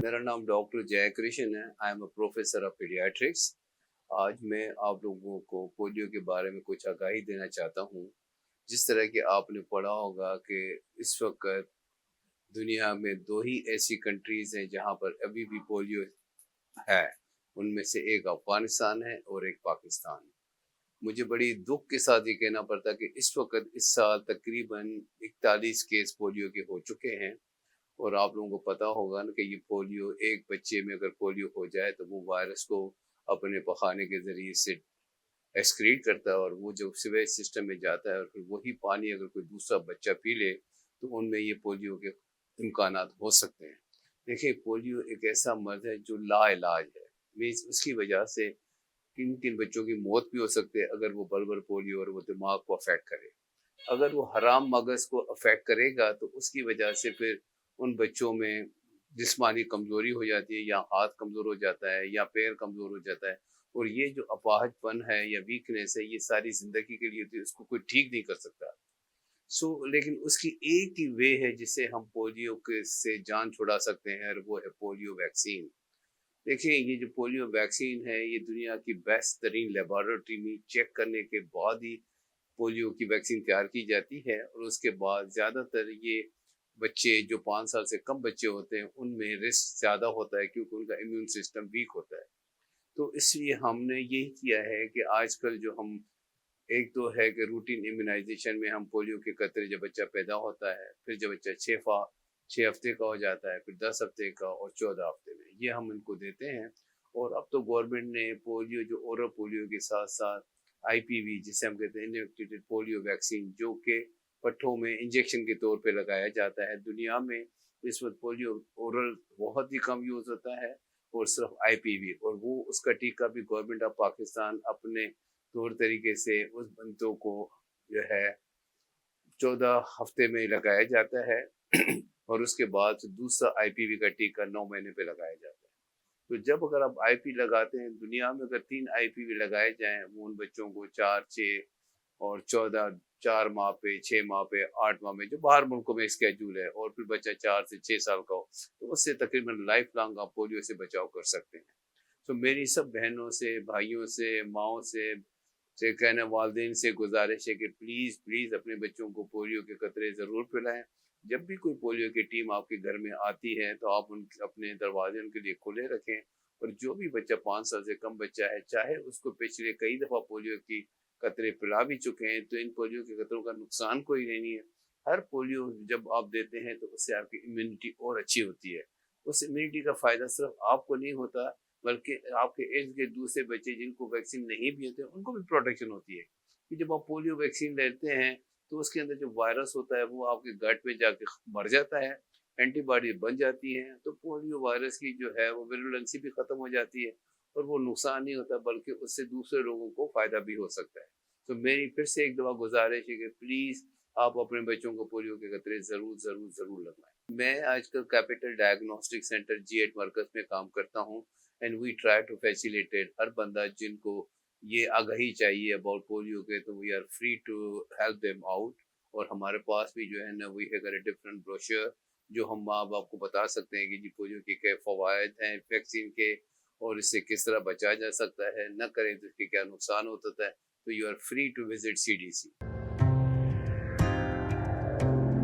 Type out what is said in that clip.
मेरा नाम डॉक्टर जय कृष्ण है। I am a professor of paediatrics. आज मैं आप लोगों को पोलियो के बारे में कुछ आगाही देना चाहता हूँ। जिस तरह कि आपने पढ़ा होगा कि इस वक्त दुनिया में दो ही ऐसी कंट्रीज हैं जहाँ पर अभी भी पोलियो है। उनमें से एक अफगानिस्तान है और एक पाकिस्तान। मुझे बड़ी दुख के साथ ये कहना पड़ता कि इस वक्त इस साल तकरीबन 41 केस पोलियो के हो चुके हैं। और आप लोगों को पता होगा ना कि ये पोलियो, एक बच्चे में अगर पोलियो हो जाए तो वो वायरस को अपने पखाने के ज़रिए से एक्सक्रीट करता है और वो जब सीवेज सिस्टम में जाता है और फिर वही पानी अगर कोई दूसरा बच्चा पी ले तो उनमें ये पोलियो के इम्कानात हो सकते हैं। देखिए, पोलियो एक ऐसा मर्ज है जो लाइलाज है। मीन्स उसकी वजह से किन किन बच्चों की मौत भी हो सकती है अगर वो बलबल पोलियो और वो दिमाग को अफेक्ट करे। अगर वो हराम मगज को अफेक्ट करेगा तो उसकी वजह से फिर उन बच्चों में जिस्मानी कमजोरी हो जाती है, या हाथ कमज़ोर हो जाता है या पैर कमज़ोर हो जाता है। और ये जो अपाहजपन है या वीकनेस है, ये सारी ज़िंदगी के लिए होती है, इसको कोई ठीक नहीं कर सकता। लेकिन उसकी एक ही वे है जिससे हम पोलियो के से जान छुड़ा सकते हैं, और वो है पोलियो वैक्सीन। देखिए, ये जो पोलियो वैक्सीन है ये दुनिया की बेस्ट तरीन लेबॉरेटरी में चेक करने के बाद ही पोलियो की वैक्सीन तैयार की जाती है। और उसके बाद ज़्यादातर ये बच्चे जो 5 साल से कम बच्चे होते हैं उनमें रिस्क ज़्यादा होता है, क्योंकि उनका इम्यून सिस्टम वीक होता है। तो इसलिए हमने यही किया है कि आजकल जो हम, एक तो है कि रूटीन इम्यूनाइजेशन में हम पोलियो के कतरे जब बच्चा पैदा होता है, फिर जब बच्चा 6 हफ्ते का हो जाता है, फिर 10 हफ्ते का और 14 हफ्ते में, ये हम इनको देते हैं। और अब तो गवर्नमेंट ने पोलियो, जो ओरल पोलियो के साथ साथ IPV, जिसे हम कहते हैं इनएक्टिवेटेड पोलियो वैक्सीन, जो कि पट्ठों में इंजेक्शन के तौर पे लगाया जाता है। दुनिया में इस वक्त पोलियो ओरल बहुत ही कम यूज़ होता है और सिर्फ IPV, और वो उसका टीका भी गवर्नमेंट ऑफ पाकिस्तान अपने तौर तरीके से उस बंदों को जो है 14 हफ्ते में लगाया जाता है और उसके बाद दूसरा IPV का टीका 9 महीने पे लगाया जाता है। तो जब अगर आप IP लगाते हैं, दुनिया में अगर 3 IPV लगाए जाएं, वो उन बच्चों को 4, 6 और 14, 4 माह पे, 6 माह पे, 8 माह में, जो बाहर मुल्कों में स्केड्यूल है, और फिर बच्चा 4 से 6 साल का हो, तो उससे तकरीबन लाइफ लॉन्ग आप पोलियो से बचाव कर सकते हैं। तो मेरी सब बहनों से, भाइयों से, माओ से कहना, वालदेन से गुजारिश है कि प्लीज़ प्लीज़ अपने बच्चों को पोलियो के कतरे ज़रूर पिलाएं। जब भी कोई पोलियो की टीम आपके घर में आती है तो आप अपने दरवाजे उनके लिए खुले रखें। और जो भी बच्चा 5 साल से कम बच्चा है, चाहे उसको पिछले कई दफ़ा पोलियो की कतरे पिला भी चुके हैं, तो इन पोलियो के कतरों का नुकसान कोई नहीं है। हर पोलियो जब आप देते हैं तो उससे आपकी इम्यूनिटी और अच्छी होती है। उस इम्यूनिटी का फ़ायदा सिर्फ आपको नहीं होता, बल्कि आपके इर्द गिर्द दूसरे बच्चे जिनको वैक्सीन नहीं भी होते उनको भी प्रोटेक्शन होती है। कि जब आप पोलियो वैक्सीन लेते हैं तो उसके अंदर जो वायरस होता है वो आपके गट में जाके मर जाता है, एंटीबॉडी बन जाती हैं, तो पोलियो वायरस की जो है वो विरुलेंसी भी ख़त्म हो जाती है, और वो नुकसान नहीं होता बल्कि उससे दूसरे लोगों को फ़ायदा भी हो सकता है। तो मेरी फिर से एक दफ़ा गुजारिश है कि प्लीज़ आप अपने बच्चों को पोलियो के कतरे ज़रूर ज़रूर ज़रूर लगवाएं। मैं आजकल कैपिटल डायग्नोस्टिक सेंटर G8 मरकज़ में काम करता हूँ, and we try to facilitate हर बंदा जिनको ये आगाही चाहिए अबाउट पोलियो के, तो we are free to help them out. और हमारे पास भी जो है ना, वी हैव डिफरेंट ब्रोशर जो हम माँ बाप को बता सकते हैं कि जी पोलियो के क्या फ़वाइद हैं वैक्सीन के, और इससे किस तरह बचा जा सकता है, न करें तो इसके क्या नुकसान होता है। तो you are free to visit CDC।